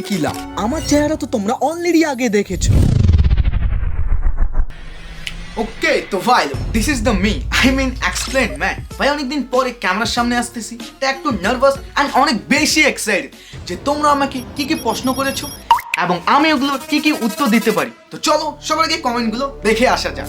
জেনে কি লাভ? আমার চেহারা তো তোমরা অলরেডি আগে দেখেছো। ওকে তো ভাই this is the me I mean explain man. ভাই অনেকদিন পরে ক্যামেরার সামনে আসতেছি, তো একটু নার্ভাস অ্যান্ড অনেক বেশি এক্সাইটেড যে তোমরা আমাকে কি কি প্রশ্ন করেছো এবং আমি ওগুলো কি কি উত্তর দিতে পারি। তো চলো সবার আগে কমেন্টগুলো দেখে আসা যাক।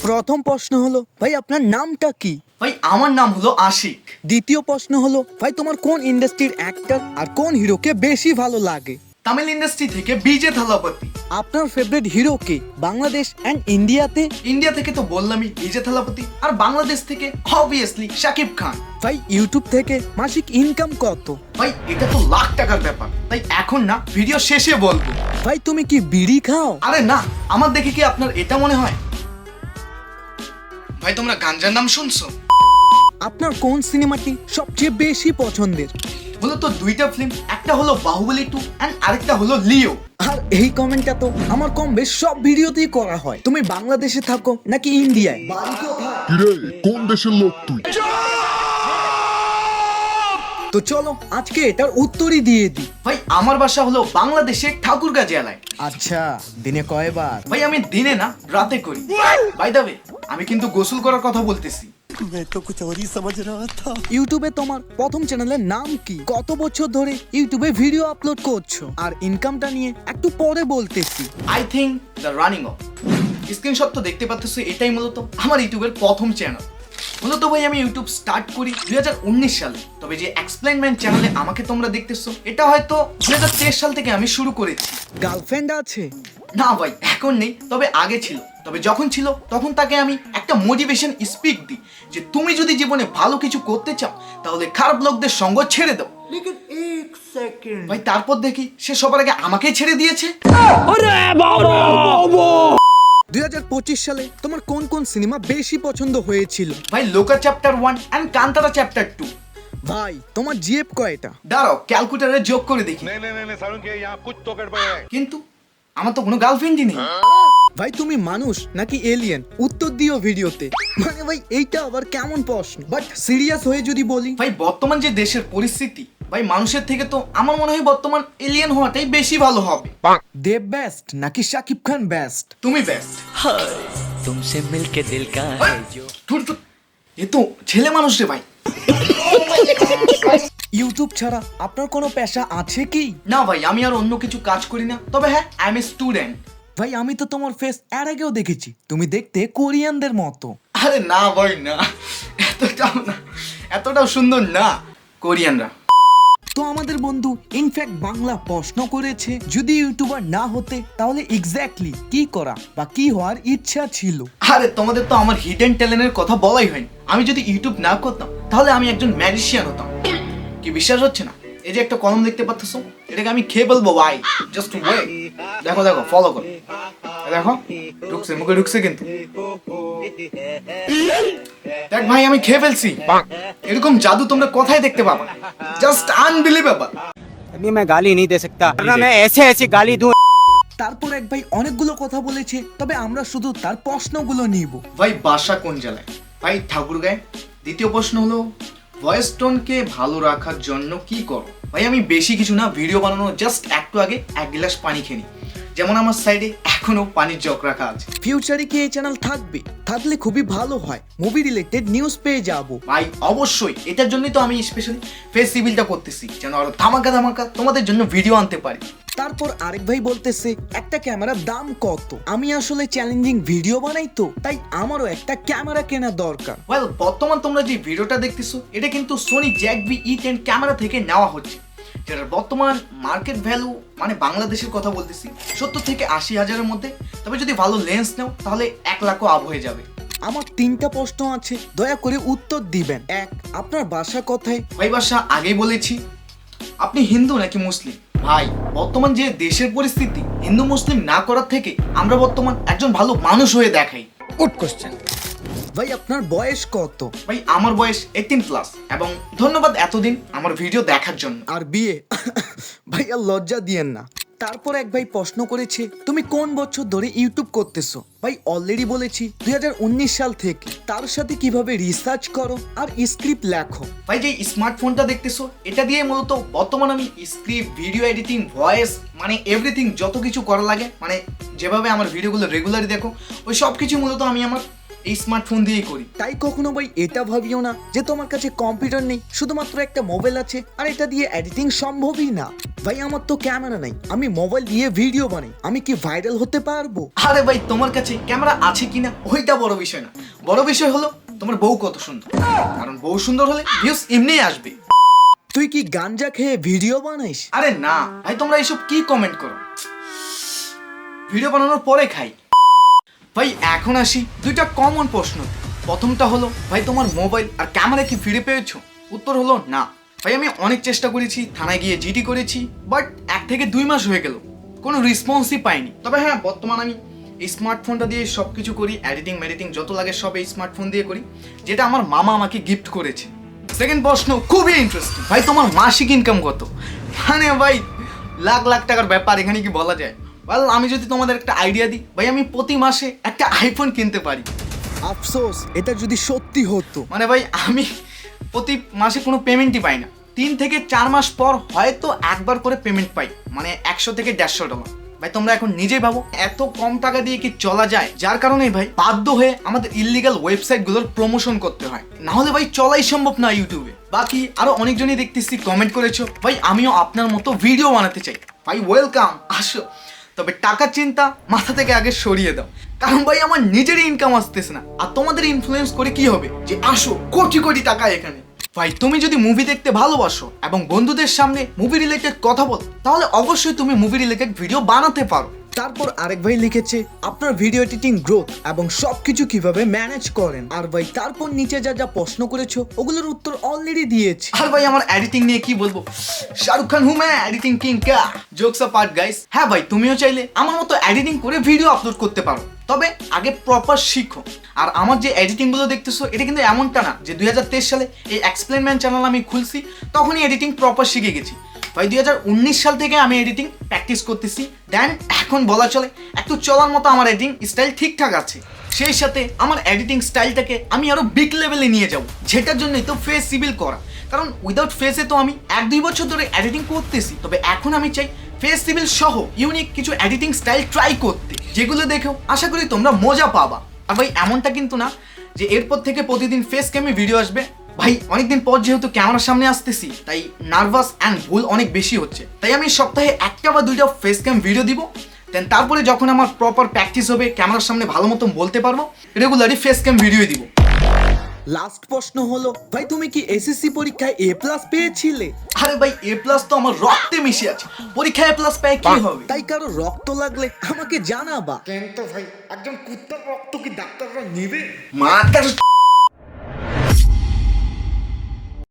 প্রথম প্রশ্ন হলো, ভাই আপনার নামটা কি? ভাই আমার নাম হলো আশিক। দ্বিতীয় প্রশ্ন হলো, ভাই তোমার কোন ইন্ডাস্ট্রির অ্যাক্টর আর কোন হিরোকে বেশি ভালো লাগে? তামিল ইন্ডাস্ট্রি থেকে বিজয় থালাপতি। আপনার ফেভারিট হিরো কে বাংলাদেশ এন্ড ইন্ডিয়াতে? ইন্ডিয়া থেকে তো বললামই বিজয় থালাপতি, আর বাংলাদেশ থেকে অবভিয়াসলি শাকিব খান। ভাই ইউটিউব থেকে মাসিক ইনকাম কত? ভাই এটা তো লাখ টাকার ব্যাপার, তাই এখন না, ভিডিও শেষে বলবো। ভাই তুমি কি বিড়ি খাও? আরে না, আমার দেখে কি আপনার এটা মনে হয়? ভাই তোমরা গাঞ্জার নাম শুনছো? আপনার কোন সিনেমাটি সবচেয়ে বেশি পছন্দের? মূলত দুইটা ফিল্ম, একটা হলো বাহুবলী 2 এন্ড আরেকটা হলো লিও। আর এই কমেন্টটা তো আমার কম বেশ সব ভিডিওতেই করা হয়। তুমি বাংলাদেশে থাকো নাকি ইন্ডিয়ায়? বাড়ি কোথায়? কিরে কোন দেশের লোক তুই? তো চলো আজকে এটার উত্তরই দিয়ে দিই। ভাই আমার বাসা হলো বাংলাদেশের ঠাকুরগাঁ জেলায়। আচ্ছা, দিনে কয়বার? ভাই আমি দিনে না, রাতে করি। বাই দ্য ওয়ে, আমি কিন্তু গোসল করার কথা বলতেছি। ইউটিউবে তোমার প্রথম চ্যানেলের নাম কি? কত বছর ধরে ইউটিউবে ভিডিও আপলোড করছো? আর ইনকামটা নিয়ে একটু পরে বলতেছি। I think the running of. Screenshot তো দেখতে পাচ্ছ, এটাই মূলত আমার ইউটিউবের প্রথম চ্যানেল। মূলত ভাই আমি ইউটিউব স্টার্ট করি 2019 সালে। তবে যে এক্সপ্লেইনমেন্ট চ্যানেলে আমাকে তোমরা দেখতেছো, এটা হয়তো 2023 সাল থেকে আমি শুরু করেছি। গার্লফ্রেন্ড আছে? না ভাই এখন নেই, তবে আগে ছিল। তবে যখন ছিল তখন তাকে আমি একটা মোটিভেশন স্পিচ দিই যে তুমি যদি জীবনে ভালো কিছু করতে চাও তাহলে খারাপ লোকদের সঙ্গ ছেড়ে দাও। ভাই তারপর দেখি সে সবার আগে আমাকেই ছেড়ে দিয়েছে। 2025 সালে তোমার কোন কোন সিনেমা বেশি পছন্দ হয়েছিল? ভাই লোকা চ্যাপ্টার 1 এন্ড কান্তারা চ্যাপ্টার 2। ভাই তোমার জিএফ কয়টা? দাঁড়াও ক্যালকুলেটরে যোগ করে দেখি। नहीं सारुण के यहाँ कुछ तो गड़बड़ है। কিন্তু আমার তো কোনো গার্লফ্রেন্ডই নেই। ভাই তুমি মানুষ নাকি এলিয়েন? উত্তর দিও ভিডিওতে। মানে ভাই এইটা আবার কেমন প্রশ্ন? বাট সিরিয়াস হয়ে যদি বলি, ভাই বর্তমান যে দেশের পরিস্থিতি, ভাই মানুষের থেকে তো আমার মনে হয় বর্তমান এলিয়েন হওয়াটাই বেশি ভালো হবে। দেব বেস্ট নাকি শাকিব খান বেস্ট? তুমি বেস্ট। तुमसे मिलके दिल का है जो এ তো ছেলে মানুষ রে ভাই। ইউটিউব ছাড়া আপনার কোনো পেশা আছে কি? না ভাই আমি আর অন্য কিছু কাজ করি না, তবে হ্যাঁ আই এম এ স্টুডেন্ট। ভাই আমি তো তোমার ফেস এর আগেও দেখেছি, তুমি দেখতে কোরিয়ানদের মতো। আরে না ভাই না, এতটাও সুন্দর না কোরিয়ানরা। তো আমাদের বন্ধু ইনফ্যাক্ট বাংলা প্রশ্ন করেছে, যদি ইউটিউবার না হতে তাহলে এক্স্যাক্টলি কি করা বা কি হওয়ার ইচ্ছা ছিল? আরে তোমাদের তো আমার হিডেন ট্যালেন্টের কথা বলাই হয়নি। আমি যদি ইউটিউব না করতাম তাহলে আমি একজন ম্যাজিশিয়ান হতাম। কি বিশ্বাস হচ্ছে না? এই যে একটা কলম দেখতে পাচ্ছ, এটাকে আমি খেয়ে বলবো ভাই। জাস্ট ওয়েট, দেখো দেখো ফলো করো, দেখো ঢুকছে, মুখে ঢুকছে কিন্তু। দেখ ভাই আমি খেয়ে ফেলছি। এরকম জাদু তোমরা কোথায় দেখতে পাবা? Just unbelievable. अभी मैं गाली नहीं दे सकता, वरना मैं ऐसे ऐसी गाली दूं। তারপর এক ভাই অনেকগুলো কথা বলেছে, তবে আমরা শুধু তার প্রশ্নগুলো নিব। ভাই বাসা কোন জেলায়? ভাই ঠাকুরগাঁয়। দ্বিতীয় প্রশ্ন হলো ভয়েস টোনকে ভালো রাখার জন্য কি করো? ভাই আমি বেশি কিছু না, ভিডিও বানানো জাস্ট একটু আগে এক গ্লাস পানি খেয়ে নিই। যেমন আমার সাইডে এখনো পানির জগ রাখা আছে। ফিউচারে কি এই চ্যানেল থাকবে? থাকলে খুবই ভালো হয়, মুভি রিলেটেড নিউজ পেয়ে যাব। ভাই অবশ্যই, এটার জন্যই তো আমি স্পেশালি ফেস রিভিলটা করতেছি, যেন আরো ধামাকা ধামাকা তোমাদের জন্য ভিডিও আনতে পারি। তারপর আরেক ভাই বলতেছে, একটা ক্যামেরার দাম কত? আমি আসলে চ্যালেঞ্জিং ভিডিও বানাই তো, তাই আমারও একটা ক্যামেরা কেনা দরকার। ওয়েল বর্তমান তোমরা যে ভিডিওটা দেখতেছো, এটা কিন্তু সোনি জ্যাকবি E10 ক্যামেরা থেকে নেওয়া হচ্ছে, যেটার বর্তমান মার্কেট ভ্যালু মানে বাংলাদেশের কথা বলতেছি 70 থেকে 80,000-এর মধ্যে। তবে যদি ভালো লেন্স নাও তাহলে 1 লাখও আপ হয়ে যাবে। আমার 3টা প্রশ্ন আছে, দয়া করে উত্তর দিবেন। 1, আপনার বাসা কোথায়? ভাই বাসা আগেই বলেছি। আপনি হিন্দু নাকি মুসলিম? ভাই বর্তমান যে দেশের পরিস্থিতি, হিন্দু মুসলিম না করার থেকে আমরা বর্তমান একজন ভালো মানুষ হয়ে দেখাই। Good question. ভাই আপনার বয়স কত? ভাই আমার বয়স 18+ এবং ধন্যবাদ এতদিন আমার ভিডিও দেখার জন্য। আর বিয়ে? ভাইয়া লজ্জা দিয়েন না, তারপর এক ভাই প্রশ্ন করেছে তুমি কোন বছর ধরে ইউটিউব করতেছো? ভাই অলরেডি বলেছি 2019 সাল থেকে। তার সাথে কিভাবে রিসার্চ করো আর স্ক্রিপ্ট লেখো। ভাই যে স্মার্টফোনটা দেখতেছো এটা দিয়ে মূলত বর্তমানে আমি স্ক্রিপ্ট, ভিডিও এডিটিং, ভয়েস মানে এভরিথিং যত কিছু করা লাগে, মানে যেভাবে আমার ভিডিওগুলো রেগুলারই দেখো ওই সব কিছু মূলত আমি আমার এই স্মার্টফোন দিয়েই করি। তাই কখনো ভাই এটা ভাবিও না যে তোমার কাছে কম্পিউটার নেই, শুধুমাত্র একটা মোবাইল আছে আর এটা দিয়ে এডিটিং সম্ভবই না। ভাই আমার তো ক্যামেরা নাই, আমি মোবাইল দিয়ে ভিডিও বানাই, আমি কি ভাইরাল হতে পারবো? আরে ভাই তোমার কাছে ক্যামেরা আছে কিনা ওইটা বড় বিষয় না, বড় বিষয় হলো তোমার বউ কত সুন্দর। কারণ বউ সুন্দর হলে ভিউজ এমনিই আসবে। তুই কি গাঞ্জা খেয়ে ভিডিও বানাইস? আরে না ভাই, তোমরা এইসব কি কমেন্ট করো? ভিডিও বানানোর পরে খাই। ভাই এখন আসি দুইটা কমন প্রশ্ন। প্রথমটা হলো ভাই তোমার মোবাইল আর ক্যামেরা কি ফিরে পেয়েছো? উত্তর হলো না। ভাই আমি অনেক চেষ্টা করেছি, থানায় গিয়ে জিডি করেছি, বাট 1 থেকে 2 মাস হয়ে গেল, কোনো রেসপন্সই পাইনি। তবে হ্যাঁ, বর্তমানে আমি এই স্মার্টফোনটা দিয়ে সব কিছু করি, এডিটিং যত লাগে সব এই স্মার্টফোন দিয়ে করি, যেটা আমার মামা আমাকে গিফট করেছে। সেকেন্ড প্রশ্ন খুবই ইন্টারেস্টিং। ভাই তোমার মাসিক ইনকাম কত? মানে ভাই লাখ লাখ টাকার ব্যাপার, এখানে কি বলা যায়? ওয়েল আমি যদি তোমাদের একটা আইডিয়া দিই, ভাই আমি প্রতি মাসে একটা আইফোন কিনতে পারি। আফসোস, এটা যদি সত্যি হতো। মানে ভাই আমি প্রতি মাসে কোনো পেমেন্টই পাই না, 3 থেকে 4 মাস পর হয়তো একবার করে পেমেন্ট পাই, মানে 100 থেকে 150 টাকা। ভাই তোমরা এখন নিজেই ভাবো এত কম টাকা দিয়ে কি চলা যায়? যার কারণে ভাই বাধ্য হয়ে আমাদের ইললিগাল ওয়েবসাইটগুলোর প্রমোশন করতে হয়, না হলে ভাই চলাই সম্ভব না ইউটিউবে। বাকি আরো অনেকজনই দেখতেছি কমেন্ট করেছো, ভাই আমিও আপনার মতো ভিডিও বানাতে চাই। ভাই ওয়েলকাম, আসো, তবে টাকার চিন্তা মাথা থেকে আগে সরিয়ে দাও, কারণ ভাই আমার নিজেরই ইনকাম আসতেছে না, আর তোমাদের ইনফ্লুয়েন্স করে কি হবে যে আসো কোটি কোটি টাকা এখানে। ভাই তুমি যদি মুভি দেখতে ভালোবাসো এবং বন্ধুদের সামনে মুভি রিলেটেড কথা বল, তাহলে অবশ্যই তুমি মুভি রিলেটেড ভিডিও বানাতে পারো। তারপর আরেক ভাই লিখেছে আপনার ভিডিও এডিটিং, গ্রোথ এবং সবকিছু কিভাবে ম্যানেজ করেন। আর ভাই তারপর নিচে যা যা প্রশ্ন করেছো ওগুলোর উত্তর অলরেডি দিয়েছি। আর ভাই আমার এডিটিং নিয়ে কি বলবো, শাহরুখ খান হুম এডিটিং কিং কা, জোকস অ্যাপার্ট গাইস। হ্যাঁ ভাই তুমিও চাইলে আমার মতো এডিটিং করে ভিডিও আপলোড করতে পারো, তবে আগে প্রপার শিখো। আর আমার যে এডিটিং গুলো দেখতেছো এটা কিন্তু এমনটা না যে 2023 সালে এই এক্সপ্লেন ম্যান চ্যানেল আমি খুলছি তখনই এডিটিং প্রপার শিখে গেছি। ভাই 2019 সাল থেকে আমি এডিটিং প্র্যাকটিস করতেছি, দেন এখন বলা চলে একটু চলার মতো আমার এডিটিং স্টাইল ঠিকঠাক আছে। সেই সাথে আমার এডিটিং স্টাইলটাকে আমি আরো বিগ লেভেলে নিয়ে যাব, যেটার জন্যই তো ফেস সিভিল করা। কারণ উইদাউট ফেসে তো আমি 1-2 বছর ধরে এডিটিং করতেছি, তবে এখন আমি চাই ফেস সিভিল সহ ইউনিক কিছু এডিটিং স্টাইল ট্রাই করতে, যেগুলো দেখেও আশা করি তোমরা মজা পাবা। আর ভাই এমনটা কিন্তু না যে এরপর থেকে প্রতিদিন ফেস ক্যামে ভিডিও আসবে। ভাই অনেকদিন পর যেহেতু ক্যামেরার সামনে আসতেছি, তাই নার্ভাস অ্যান্ড ভুল অনেক বেশি হচ্ছে, তাই আমি সপ্তাহে 1টা বা 2টা ফেস ক্যাম ভিডিও দিব। দেন তারপরে যখন আমার প্রপার প্র্যাকটিস হবে, ক্যামেরার সামনে ভালো মতো বলতে পারবো, রেগুলারই ফেস ক্যাম ভিডিও দিব। লাস্ট প্রশ্ন হলো ভাই তুমি কি এসএসসি পরীক্ষায় A+ পেয়েছিলে? আরে ভাই A+ তো আমার রক্তে মিশে আছে, পরীক্ষায় A+ পেয়ে কি হবে? তাই কারো রক্ত লাগলে আমাকে জানাবা। तो भाई एकदम कुत्ता रक्त की डॉक्टर नेबे মাথা